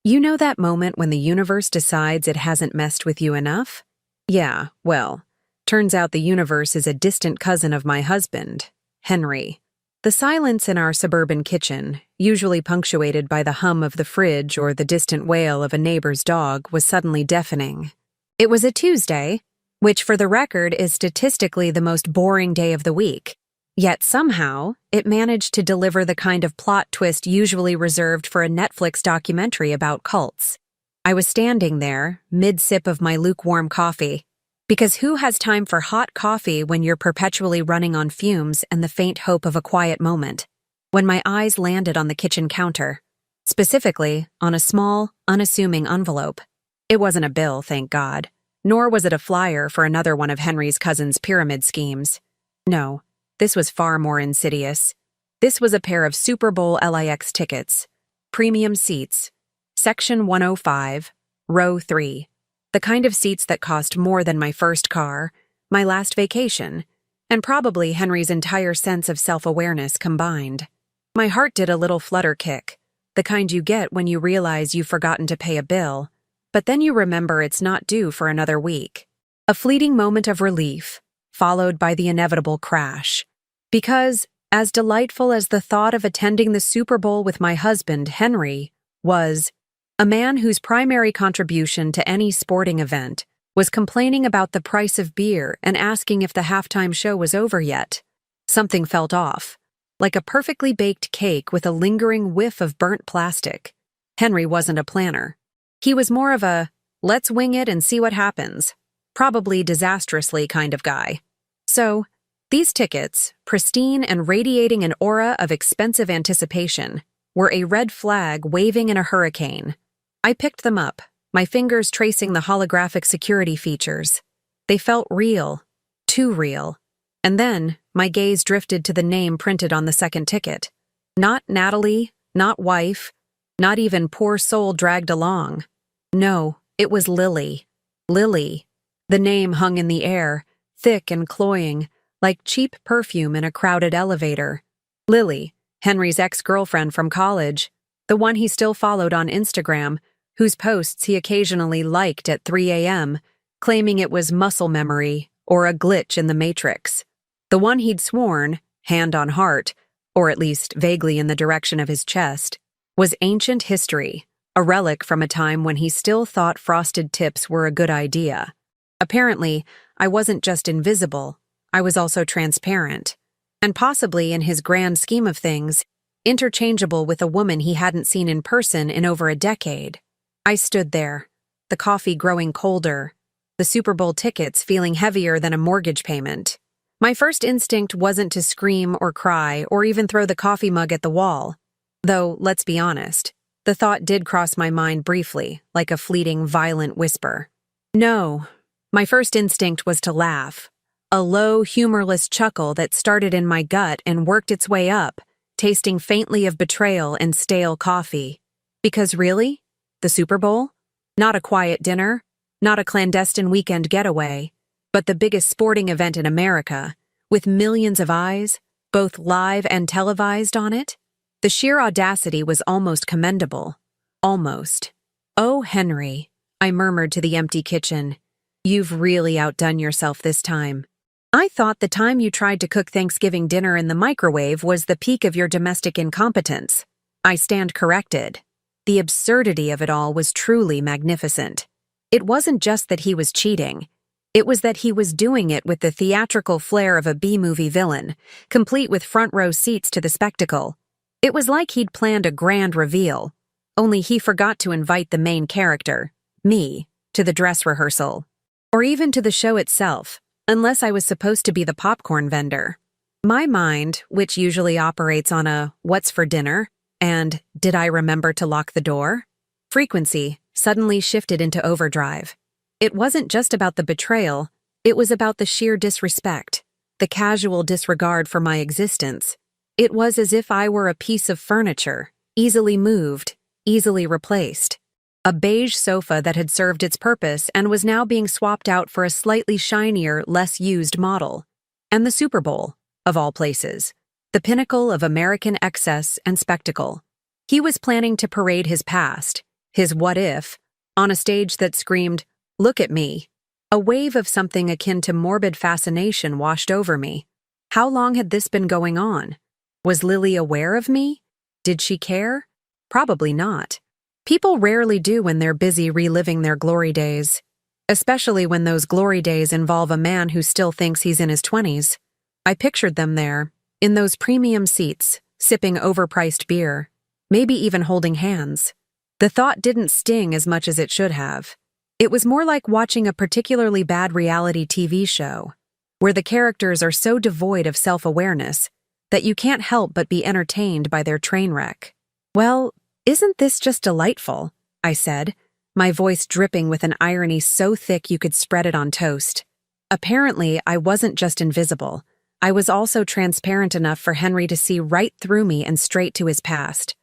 You know that moment when the universe decides it hasn't messed with you enough? Yeah, well, turns out the universe is a distant cousin of my husband, Henry. The silence in our suburban kitchen, usually punctuated by the hum of the fridge or the distant wail of a neighbor's dog, was suddenly deafening. It was a Tuesday, which for the record is statistically the most boring day of the week. Yet somehow, it managed to deliver the kind of plot twist usually reserved for a Netflix documentary about cults. I was standing there, mid-sip of my lukewarm coffee. Because who has time for hot coffee when you're perpetually running on fumes and the faint hope of a quiet moment? When my eyes landed on the kitchen counter, specifically on a small, unassuming envelope. It wasn't a bill, thank God, nor was it a flyer for another one of Henry's cousin's pyramid schemes. No. This was far more insidious. This was a pair of Super Bowl LIX tickets, premium seats, Section 105, Row 3, the kind of seats that cost more than my first car, my last vacation, and probably Henry's entire sense of self-awareness combined. My heart did a little flutter kick, the kind you get when you realize you've forgotten to pay a bill, but then you remember it's not due for another week. A fleeting moment of relief, followed by the inevitable crash. Because, as delightful as the thought of attending the Super Bowl with my husband, Henry, was, a man whose primary contribution to any sporting event was complaining about the price of beer and asking if the halftime show was over yet, something felt off, like a perfectly baked cake with a lingering whiff of burnt plastic. Henry wasn't a planner. He was more of a, let's wing it and see what happens, probably disastrously kind of guy. So, these tickets, pristine and radiating an aura of expensive anticipation, were a red flag waving in a hurricane. I picked them up, my fingers tracing the holographic security features. They felt real, too real. And then, my gaze drifted to the name printed on the second ticket. Not Natalie, not wife, not even poor soul dragged along. No, it was Lily. Lily. The name hung in the air, thick and cloying, like cheap perfume in a crowded elevator. Lily, Henry's ex-girlfriend from college, the one he still followed on Instagram, whose posts he occasionally liked at 3 a.m., claiming it was muscle memory or a glitch in the Matrix. The one he'd sworn, hand on heart, or at least vaguely in the direction of his chest, was ancient history, a relic from a time when he still thought frosted tips were a good idea. Apparently, I wasn't just invisible, I was also transparent, and possibly, in his grand scheme of things, interchangeable with a woman he hadn't seen in person in over a decade. I stood there, the coffee growing colder, the Super Bowl tickets feeling heavier than a mortgage payment. My first instinct wasn't to scream or cry or even throw the coffee mug at the wall. Though, let's be honest, the thought did cross my mind briefly, like a fleeting, violent whisper. No, my first instinct was to laugh. A low, humorless chuckle that started in my gut and worked its way up, tasting faintly of betrayal and stale coffee. Because really? The Super Bowl? Not a quiet dinner, not a clandestine weekend getaway, but the biggest sporting event in America, with millions of eyes, both live and televised on it? The sheer audacity was almost commendable. Almost. Oh, Henry, I murmured to the empty kitchen, you've really outdone yourself this time. I thought the time you tried to cook Thanksgiving dinner in the microwave was the peak of your domestic incompetence. I stand corrected. The absurdity of it all was truly magnificent. It wasn't just that he was cheating. It was that he was doing it with the theatrical flair of a B-movie villain, complete with front-row seats to the spectacle. It was like he'd planned a grand reveal, only he forgot to invite the main character, me, to the dress rehearsal. Or even to the show itself, unless I was supposed to be the popcorn vendor. My mind, which usually operates on a what's for dinner and did I remember to lock the door? Frequency suddenly shifted into overdrive. It wasn't just about the betrayal, it was about the sheer disrespect, the casual disregard for my existence. It was as if I were a piece of furniture, easily moved, easily replaced. A beige sofa that had served its purpose and was now being swapped out for a slightly shinier, less used model. And the Super Bowl, of all places, the pinnacle of American excess and spectacle. He was planning to parade his past, his what if, on a stage that screamed, "Look at me." A wave of something akin to morbid fascination washed over me. How long had this been going on? Was Lily aware of me? Did she care? Probably not. People rarely do when they're busy reliving their glory days, especially when those glory days involve a man who still thinks he's in his 20s. I pictured them there, in those premium seats, sipping overpriced beer, maybe even holding hands. The thought didn't sting as much as it should have. It was more like watching a particularly bad reality TV show, where the characters are so devoid of self-awareness that you can't help but be entertained by their train wreck. "Well, isn't this just delightful?" I said, my voice dripping with an irony so thick you could spread it on toast. Apparently, I wasn't just invisible. I was also transparent enough for Henry to see right through me and straight to his past.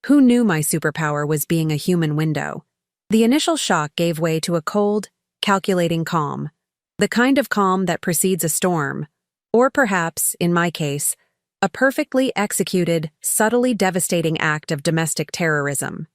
Who knew my superpower was being a human window? The initial shock gave way to a cold, calculating calm. The kind of calm that precedes a storm. Or perhaps, in my case, a perfectly executed, subtly devastating act of domestic terrorism.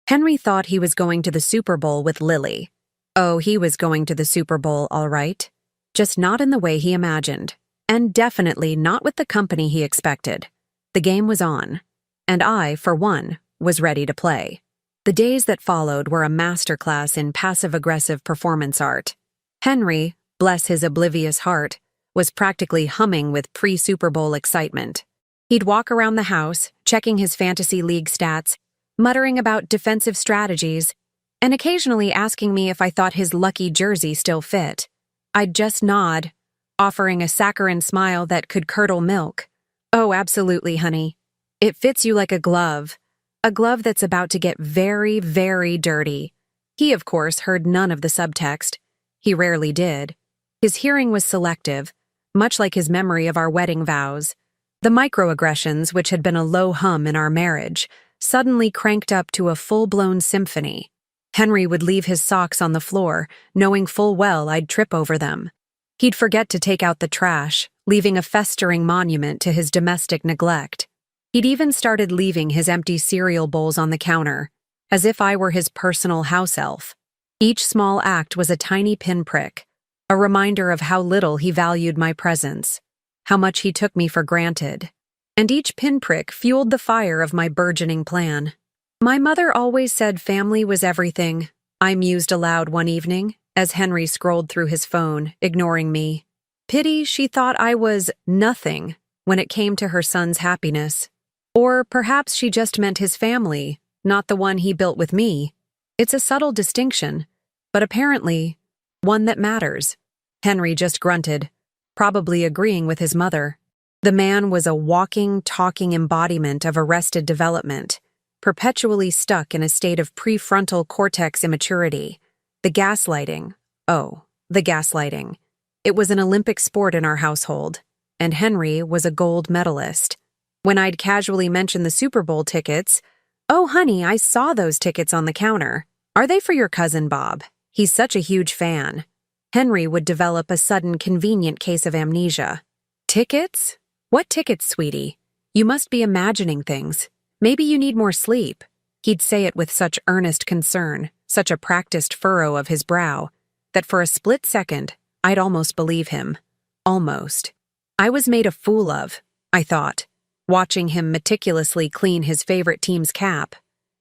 Henry thought he was going to the Super Bowl with Lily. Oh, he was going to the Super Bowl, all right. Just not in the way he imagined. And definitely not with the company he expected. The game was on. And I, for one, was ready to play. The days that followed were a masterclass in passive-aggressive performance art. Henry, bless his oblivious heart, was practically humming with pre-Super Bowl excitement. He'd walk around the house, checking his fantasy league stats, muttering about defensive strategies, and occasionally asking me if I thought his lucky jersey still fit. I'd just nod, offering a saccharine smile that could curdle milk. "Oh, absolutely, honey. It fits you like a glove that's about to get very, very dirty." He, of course, heard none of the subtext. He rarely did. His hearing was selective, much like his memory of our wedding vows. The microaggressions, which had been a low hum in our marriage, suddenly cranked up to a full-blown symphony. Henry would leave his socks on the floor, knowing full well I'd trip over them. He'd forget to take out the trash, leaving a festering monument to his domestic neglect. He'd even started leaving his empty cereal bowls on the counter, as if I were his personal house elf. Each small act was a tiny pinprick, a reminder of how little he valued my presence, how much he took me for granted. And each pinprick fueled the fire of my burgeoning plan. "My mother always said family was everything," I mused aloud one evening, as Henry scrolled through his phone, ignoring me. Pity she thought I was nothing when it came to her son's happiness. Or perhaps she just meant his family, not the one he built with me. It's a subtle distinction, but apparently one that matters. Henry just grunted, probably agreeing with his mother. The man was a walking, talking embodiment of arrested development, perpetually stuck in a state of prefrontal cortex immaturity. The gaslighting. Oh, the gaslighting. It was an Olympic sport in our household, and Henry was a gold medalist. When I'd casually mention the Super Bowl tickets, "Oh, honey, I saw those tickets on the counter. Are they for your cousin Bob? He's such a huge fan." Henry would develop a sudden convenient case of amnesia. "Tickets? What tickets, sweetie? You must be imagining things. Maybe you need more sleep." He'd say it with such earnest concern, such a practiced furrow of his brow, that for a split second, I'd almost believe him. Almost. I was made a fool of, I thought, watching him meticulously clean his favorite team's cap.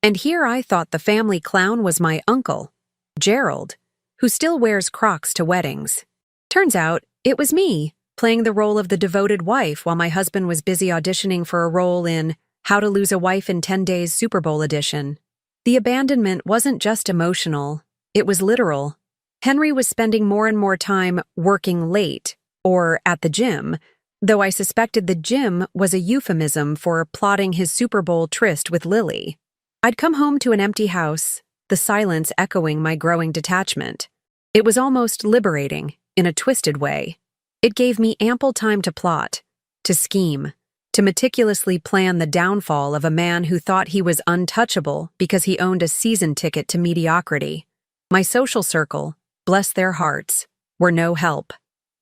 And here I thought the family clown was my uncle, Gerald, who still wears Crocs to weddings. Turns out, it was me, playing the role of the devoted wife while my husband was busy auditioning for a role in How to Lose a Wife in 10 Days Super Bowl edition. The abandonment wasn't just emotional, it was literal. Henry was spending more and more time working late, or at the gym, though I suspected the gym was a euphemism for plotting his Super Bowl tryst with Lily. I'd come home to an empty house, the silence echoing my growing detachment. It was almost liberating, in a twisted way. It gave me ample time to plot, to scheme, to meticulously plan the downfall of a man who thought he was untouchable because he owned a season ticket to mediocrity. My social circle, bless their hearts, were no help.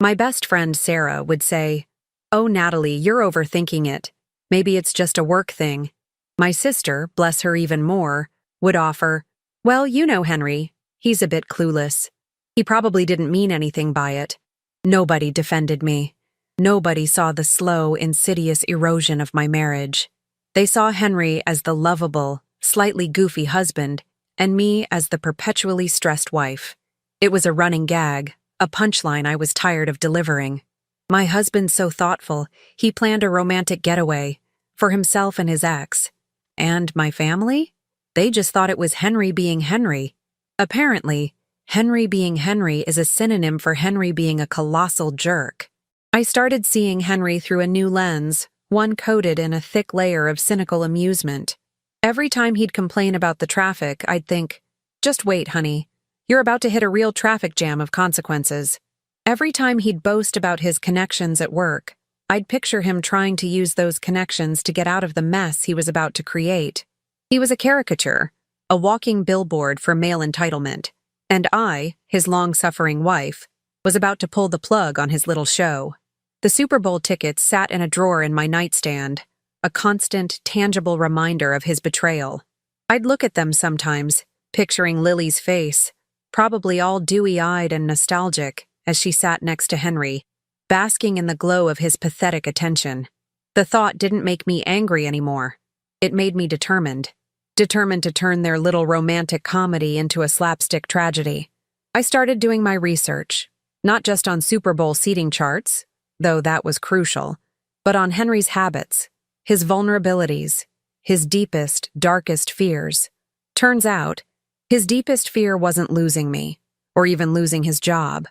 My best friend Sarah would say, "Oh, Natalie, you're overthinking it. Maybe it's just a work thing." My sister, bless her even more, would offer, Well, you know Henry. He's a bit clueless. He probably didn't mean anything by it. Nobody defended me. Nobody saw the slow, insidious erosion of my marriage. They saw Henry as the lovable, slightly goofy husband, and me as the perpetually stressed wife. It was a running gag, a punchline I was tired of delivering. My husband's so thoughtful, he planned a romantic getaway for himself and his ex. And my family? They just thought it was Henry being Henry. Apparently, Henry being Henry is a synonym for Henry being a colossal jerk. I started seeing Henry through a new lens, one coated in a thick layer of cynical amusement. Every time he'd complain about the traffic, I'd think, "Just wait, honey. You're about to hit a real traffic jam of consequences." Every time he'd boast about his connections at work, I'd picture him trying to use those connections to get out of the mess he was about to create. He was a caricature, a walking billboard for male entitlement, and I, his long-suffering wife, was about to pull the plug on his little show. The Super Bowl tickets sat in a drawer in my nightstand, a constant, tangible reminder of his betrayal. I'd look at them sometimes, picturing Lily's face, probably all dewy-eyed and nostalgic, as she sat next to Henry, basking in the glow of his pathetic attention. The thought didn't make me angry anymore. It made me determined to turn their little romantic comedy into a slapstick tragedy. I started doing my research, not just on Super Bowl seating charts, though that was crucial, but on Henry's habits, his vulnerabilities, his deepest, darkest fears. Turns out, his deepest fear wasn't losing me, or even losing his job.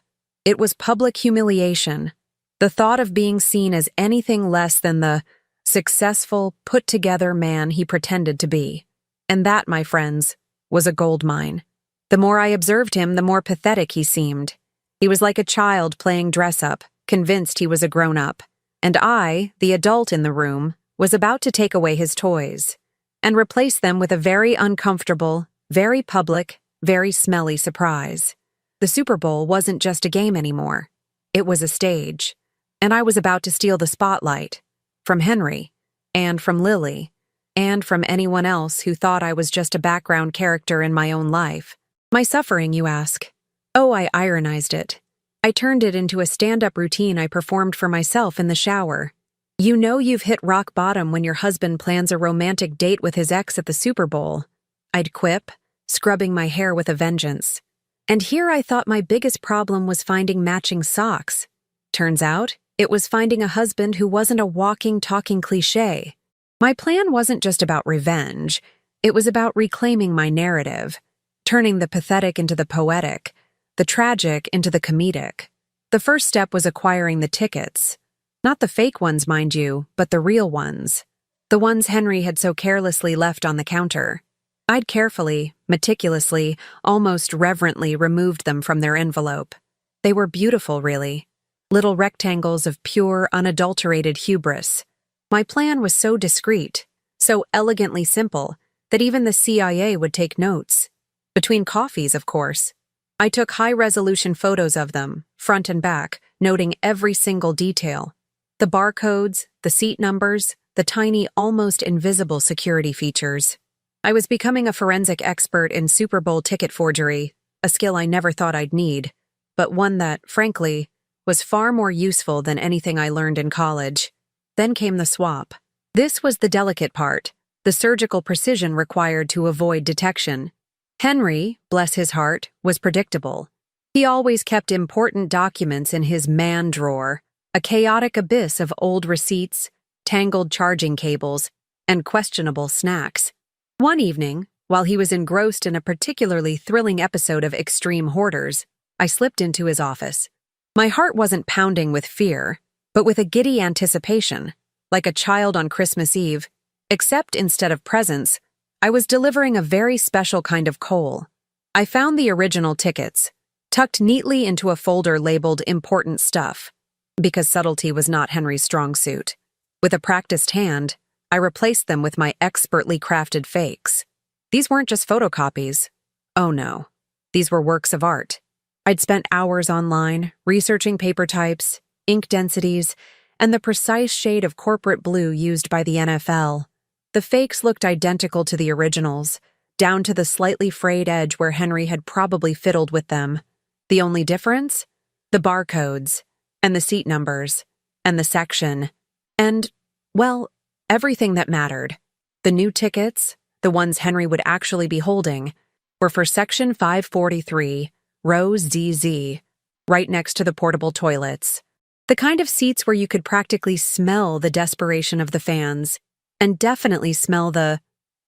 It was public humiliation, the thought of being seen as anything less than the successful, put-together man he pretended to be. And that, my friends, was a goldmine. The more I observed him, the more pathetic he seemed. He was like a child playing dress-up, convinced he was a grown-up. And I, the adult in the room, was about to take away his toys and replace them with a very uncomfortable, very public, very smelly surprise. The Super Bowl wasn't just a game anymore. It was a stage. And I was about to steal the spotlight. From Henry, and from Lily, and from anyone else who thought I was just a background character in my own life. My suffering, you ask? Oh, I ironized it. I turned it into a stand-up routine I performed for myself in the shower. You know you've hit rock bottom when your husband plans a romantic date with his ex at the Super Bowl. I'd quip, scrubbing my hair with a vengeance. And here I thought my biggest problem was finding matching socks. Turns out, it was finding a husband who wasn't a walking, talking cliché. My plan wasn't just about revenge. It was about reclaiming my narrative, turning the pathetic into the poetic, the tragic into the comedic. The first step was acquiring the tickets. Not the fake ones, mind you, but the real ones. The ones Henry had so carelessly left on the counter. I'd carefully, meticulously, almost reverently removed them from their envelope. They were beautiful, really. Little rectangles of pure, unadulterated hubris. My plan was so discreet, so elegantly simple, that even the CIA would take notes. Between coffees, of course. I took high-resolution photos of them, front and back, noting every single detail. The barcodes, the seat numbers, the tiny, almost invisible security features. I was becoming a forensic expert in Super Bowl ticket forgery, a skill I never thought I'd need, but one that, frankly, was far more useful than anything I learned in college. Then came the swap. This was the delicate part, the surgical precision required to avoid detection. Henry, bless his heart, was predictable. He always kept important documents in his man drawer, a chaotic abyss of old receipts, tangled charging cables, and questionable snacks. One evening, while he was engrossed in a particularly thrilling episode of Extreme Hoarders, I slipped into his office. My heart wasn't pounding with fear, but with a giddy anticipation, like a child on Christmas Eve, except instead of presents, I was delivering a very special kind of coal. I found the original tickets, tucked neatly into a folder labeled Important Stuff, because subtlety was not Henry's strong suit. With a practiced hand, I replaced them with my expertly crafted fakes. These weren't just photocopies. Oh no, these were works of art. I'd spent hours online, researching paper types, ink densities, and the precise shade of corporate blue used by the NFL. The fakes looked identical to the originals, down to the slightly frayed edge where Henry had probably fiddled with them. The only difference? The barcodes, and the seat numbers, and the section, and, well, everything that mattered. The new tickets, the ones Henry would actually be holding, were for section 543, row ZZ, right next to the portable toilets. The kind of seats where you could practically smell the desperation of the fans, and definitely smell the,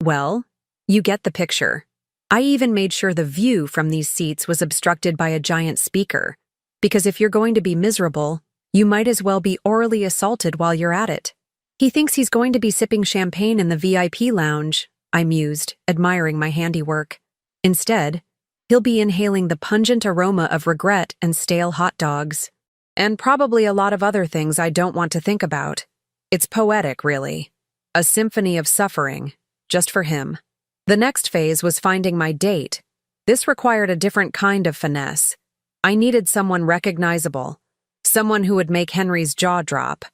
well, you get the picture. I even made sure the view from these seats was obstructed by a giant speaker, because if you're going to be miserable, you might as well be orally assaulted while you're at it. He thinks he's going to be sipping champagne in the VIP lounge, I mused, admiring my handiwork. Instead, he'll be inhaling the pungent aroma of regret and stale hot dogs. And probably a lot of other things I don't want to think about. It's poetic, really. A symphony of suffering, just for him. The next phase was finding my date. This required a different kind of finesse. I needed someone recognizable. Someone who would make Henry's jaw drop.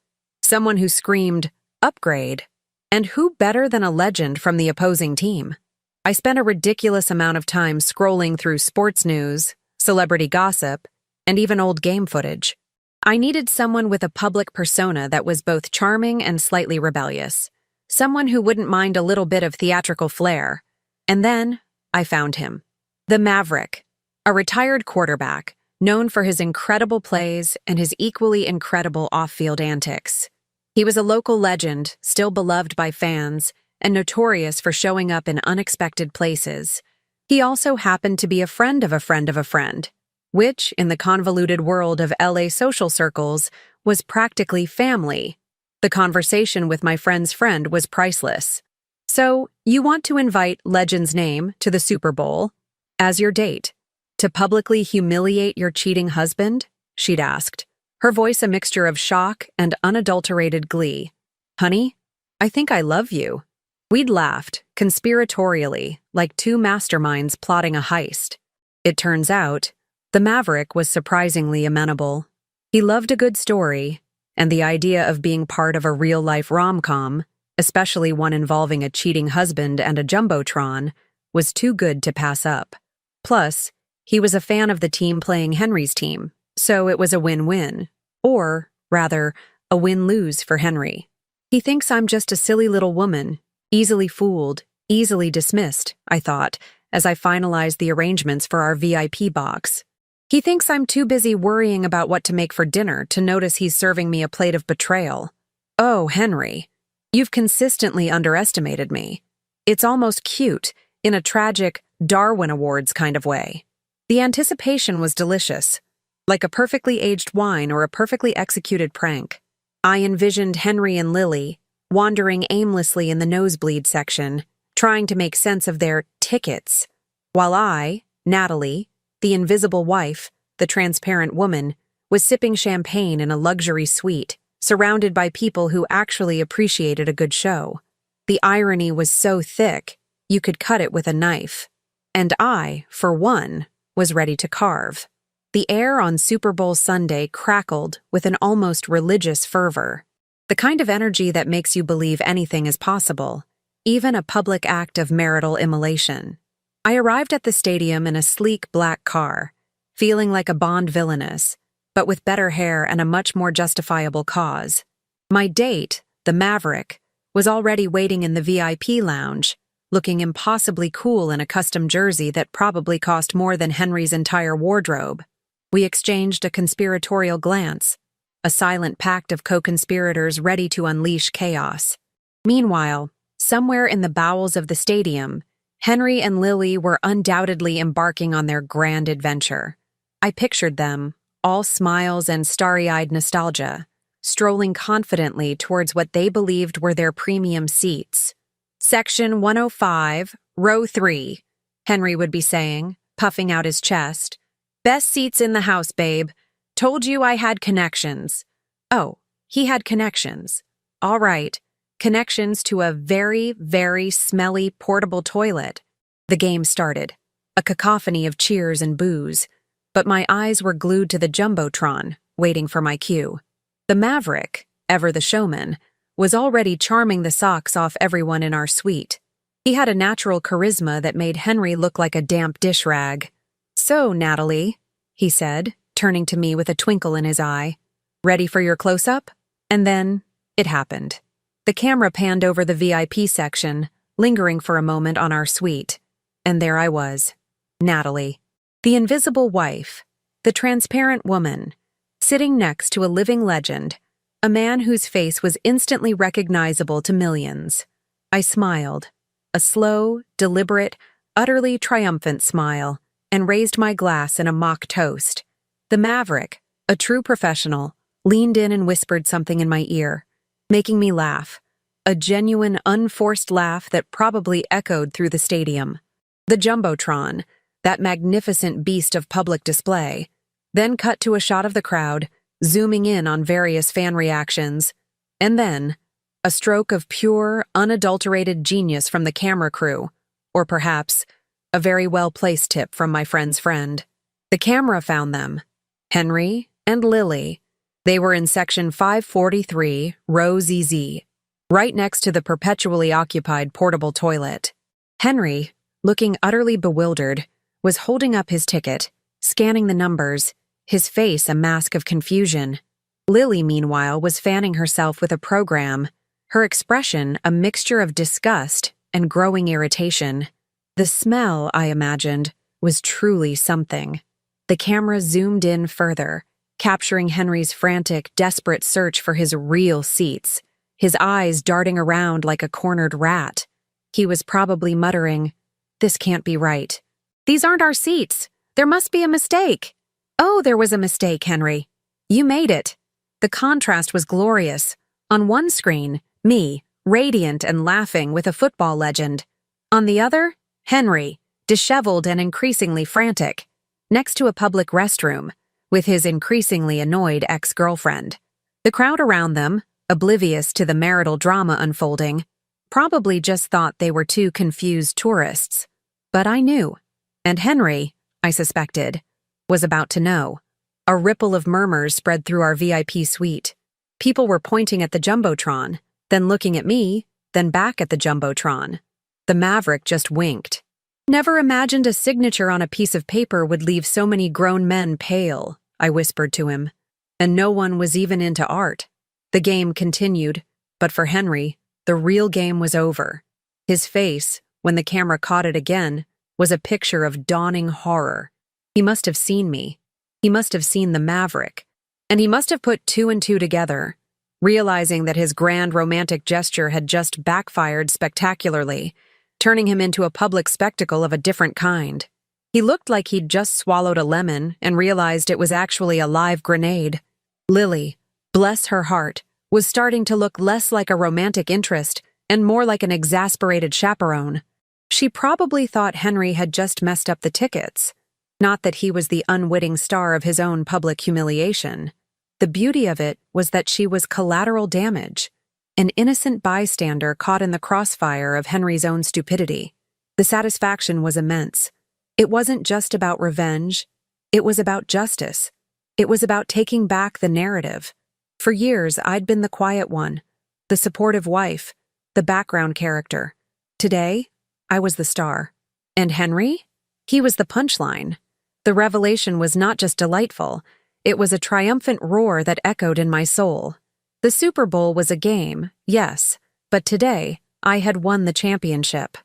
Someone who screamed, "Upgrade." And who better than a legend from the opposing team? I spent a ridiculous amount of time scrolling through sports news, celebrity gossip, and even old game footage. I needed someone with a public persona that was both charming and slightly rebellious. Someone who wouldn't mind a little bit of theatrical flair. And then, I found him. The Maverick, a retired quarterback, known for his incredible plays and his equally incredible off-field antics. He was a local legend, still beloved by fans, and notorious for showing up in unexpected places. He also happened to be a friend of a friend of a friend, which, in the convoluted world of LA social circles, was practically family. The conversation with my friend's friend was priceless. "So, you want to invite Legend's name to the Super Bowl as your date, to publicly humiliate your cheating husband?" she'd asked, her voice a mixture of shock and unadulterated glee. "Honey, I think I love you." We'd laughed, conspiratorially, like two masterminds plotting a heist. It turns out, the Maverick was surprisingly amenable. He loved a good story, and the idea of being part of a real-life rom-com, especially one involving a cheating husband and a jumbotron, was too good to pass up. Plus, he was a fan of the team playing Henry's team, so it was a win-win. Or, rather, a win-lose for Henry. He thinks I'm just a silly little woman, easily fooled, easily dismissed, I thought, as I finalized the arrangements for our VIP box. He thinks I'm too busy worrying about what to make for dinner to notice he's serving me a plate of betrayal. Oh, Henry, you've consistently underestimated me. It's almost cute, in a tragic Darwin Awards kind of way. The anticipation was delicious, like a perfectly aged wine or a perfectly executed prank. I envisioned Henry and Lily, wandering aimlessly in the nosebleed section, trying to make sense of their tickets, while I, Natalie, the invisible wife, the transparent woman, was sipping champagne in a luxury suite, surrounded by people who actually appreciated a good show. The irony was so thick, you could cut it with a knife. And I, for one, was ready to carve. The air on Super Bowl Sunday crackled with an almost religious fervor. The kind of energy that makes you believe anything is possible, even a public act of marital immolation. I arrived at the stadium in a sleek black car, feeling like a Bond villainess, but with better hair and a much more justifiable cause. My date, the Maverick, was already waiting in the VIP lounge, looking impossibly cool in a custom jersey that probably cost more than Henry's entire wardrobe. We exchanged a conspiratorial glance, a silent pact of co-conspirators ready to unleash chaos. Meanwhile, somewhere in the bowels of the stadium, Henry and Lily were undoubtedly embarking on their grand adventure. I pictured them, all smiles and starry-eyed nostalgia, strolling confidently towards what they believed were their premium seats. "Section 105, row 3, Henry would be saying, puffing out his chest. "Best seats in the house, babe. Told you I had connections." Oh, he had connections. All right, connections to a very, very smelly portable toilet. The game started, a cacophony of cheers and boos, but my eyes were glued to the jumbotron, waiting for my cue. The Maverick, ever the showman, was already charming the socks off everyone in our suite. He had a natural charisma that made Henry look like a damp dish rag. "So, Natalie," he said, turning to me with a twinkle in his eye, "ready for your close-up?" And then, it happened. The camera panned over the VIP section, lingering for a moment on our suite. And there I was, Natalie, the invisible wife, the transparent woman, sitting next to a living legend, a man whose face was instantly recognizable to millions. I smiled, a slow, deliberate, utterly triumphant smile, and raised my glass in a mock toast. The maverick, a true professional, leaned in and whispered something in my ear, making me laugh, a genuine, unforced laugh that probably echoed through the stadium. The Jumbotron, that magnificent beast of public display, then cut to a shot of the crowd, zooming in on various fan reactions, and then a stroke of pure, unadulterated genius from the camera crew, or perhaps a very well-placed tip from my friend's friend. The camera found them, Henry and Lily. They were in section 543, row ZZ, right next to the perpetually occupied portable toilet. Henry, looking utterly bewildered, was holding up his ticket, scanning the numbers, his face a mask of confusion. Lily, meanwhile, was fanning herself with a program, her expression a mixture of disgust and growing irritation. The smell, I imagined, was truly something. The camera zoomed in further, capturing Henry's frantic, desperate search for his real seats, his eyes darting around like a cornered rat. He was probably muttering, "This can't be right. These aren't our seats. There must be a mistake." "Oh, there was a mistake, Henry. You made it." The contrast was glorious. On one screen, me, radiant and laughing with a football legend. On the other, Henry, disheveled and increasingly frantic, next to a public restroom, with his increasingly annoyed ex-girlfriend. The crowd around them, oblivious to the marital drama unfolding, probably just thought they were two confused tourists. But I knew. And Henry, I suspected, was about to know. A ripple of murmurs spread through our VIP suite. People were pointing at the Jumbotron, then looking at me, then back at the Jumbotron. The maverick just winked. "Never imagined a signature on a piece of paper would leave so many grown men pale," I whispered to him. And no one was even into art. The game continued, but for Henry, the real game was over. His face, when the camera caught it again, was a picture of dawning horror. He must have seen me. He must have seen the maverick. And he must have put two and two together, realizing that his grand romantic gesture had just backfired spectacularly, turning him into a public spectacle of a different kind. He looked like he'd just swallowed a lemon and realized it was actually a live grenade. Lily, bless her heart, was starting to look less like a romantic interest and more like an exasperated chaperone. She probably thought Henry had just messed up the tickets, not that he was the unwitting star of his own public humiliation. The beauty of it was that she was collateral damage, an innocent bystander caught in the crossfire of Henry's own stupidity. The satisfaction was immense. It wasn't just about revenge. It was about justice. It was about taking back the narrative. For years, I'd been the quiet one, the supportive wife, the background character. Today, I was the star. And Henry? He was the punchline. The revelation was not just delightful, it was a triumphant roar that echoed in my soul. The Super Bowl was a game, yes, but today, I had won the championship.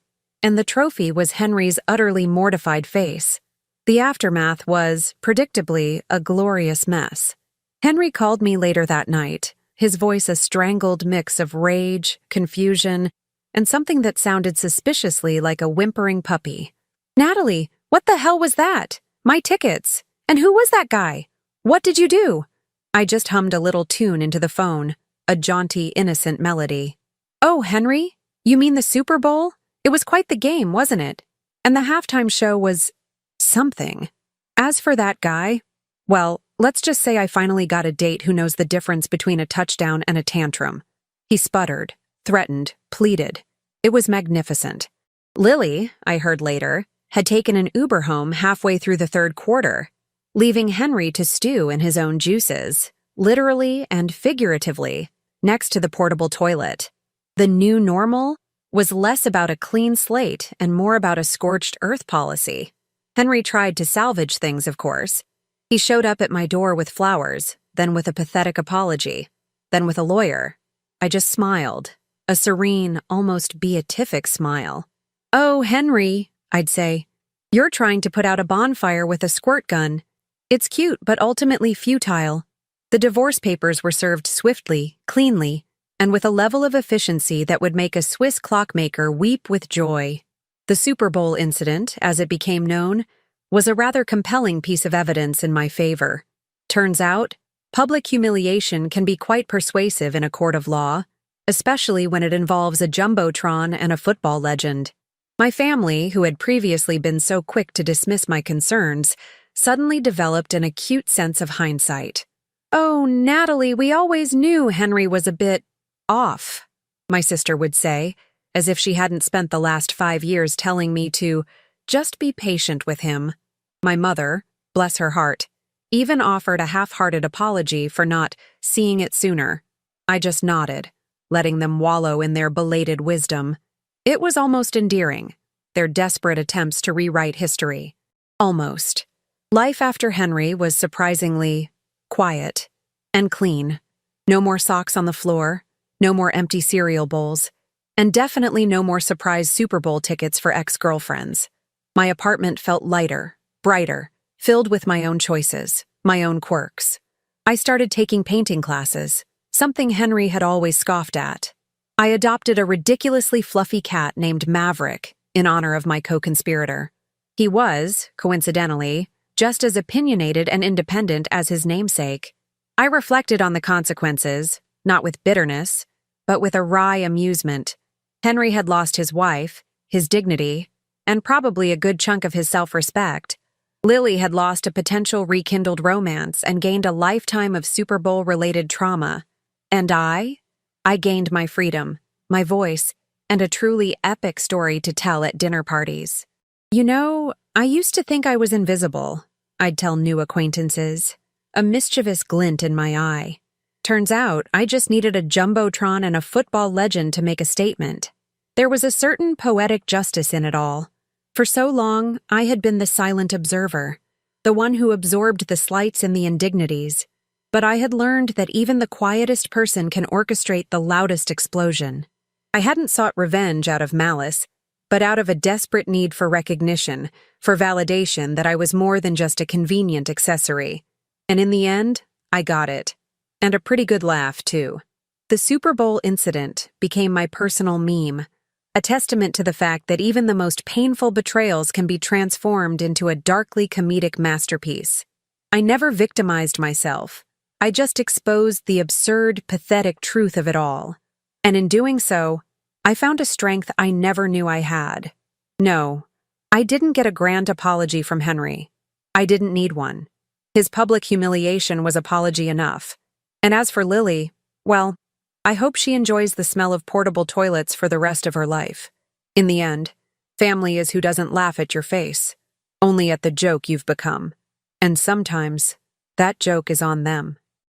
And the trophy was Henry's utterly mortified face. The aftermath was, predictably, a glorious mess. Henry called me later that night, his voice a strangled mix of rage, confusion, and something that sounded suspiciously like a whimpering puppy. "Natalie, what the hell was that? My tickets. And who was that guy? What did you do?" I just hummed a little tune into the phone, a jaunty, innocent melody. "Oh, Henry? You mean the Super Bowl? It was quite the game, wasn't it? And the halftime show was something. As for that guy, well, let's just say I finally got a date who knows the difference between a touchdown and a tantrum." He sputtered, threatened, pleaded. It was magnificent. Lily, I heard later, had taken an Uber home halfway through the third quarter, leaving Henry to stew in his own juices, literally and figuratively, next to the portable toilet. The new normal was less about a clean slate and more about a scorched earth policy. Henry tried to salvage things, of course. He showed up at my door with flowers, then with a pathetic apology, then with a lawyer. I just smiled, a serene, almost beatific smile. "Oh, Henry," I'd say, "you're trying to put out a bonfire with a squirt gun. It's cute, but ultimately futile." The divorce papers were served swiftly, cleanly, and with a level of efficiency that would make a Swiss clockmaker weep with joy. The Super Bowl incident, as it became known, was a rather compelling piece of evidence in my favor. Turns out, public humiliation can be quite persuasive in a court of law, especially when it involves a jumbotron and a football legend. My family, who had previously been so quick to dismiss my concerns, suddenly developed an acute sense of hindsight. "Oh, Natalie, we always knew Henry was a bit off," my sister would say, as if she hadn't spent the last 5 years telling me to just be patient with him. My mother, bless her heart, even offered a half-hearted apology for not seeing it sooner. I just nodded, letting them wallow in their belated wisdom. It was almost endearing, their desperate attempts to rewrite history. Almost. Life after Henry was surprisingly quiet and clean. No more socks on the floor, no more empty cereal bowls, and definitely no more surprise Super Bowl tickets for ex-girlfriends. My apartment felt lighter, brighter, filled with my own choices, my own quirks. I started taking painting classes, something Henry had always scoffed at. I adopted a ridiculously fluffy cat named Maverick in honor of my co-conspirator. He was, coincidentally, just as opinionated and independent as his namesake. I reflected on the consequences, not with bitterness, but with a wry amusement. Henry had lost his wife, his dignity, and probably a good chunk of his self-respect. Lily had lost a potential rekindled romance and gained a lifetime of Super Bowl-related trauma. And I gained my freedom, my voice, and a truly epic story to tell at dinner parties. "You know, I used to think I was invisible," I'd tell new acquaintances, a mischievous glint in my eye. Turns out, I just needed a jumbotron and a football legend to make a statement. There was a certain poetic justice in it all. For so long, I had been the silent observer, the one who absorbed the slights and the indignities. But I had learned that even the quietest person can orchestrate the loudest explosion. I hadn't sought revenge out of malice, but out of a desperate need for recognition, for validation that I was more than just a convenient accessory. And in the end, I got it. And a pretty good laugh, too. The Super Bowl incident became my personal meme, a testament to the fact that even the most painful betrayals can be transformed into a darkly comedic masterpiece. I never victimized myself. I just exposed the absurd, pathetic truth of it all. And in doing so, I found a strength I never knew I had. No, I didn't get a grand apology from Henry. I didn't need one. His public humiliation was apology enough. And as for Lily, well, I hope she enjoys the smell of portable toilets for the rest of her life. In the end, family is who doesn't laugh at your face, only at the joke you've become. And sometimes, that joke is on them.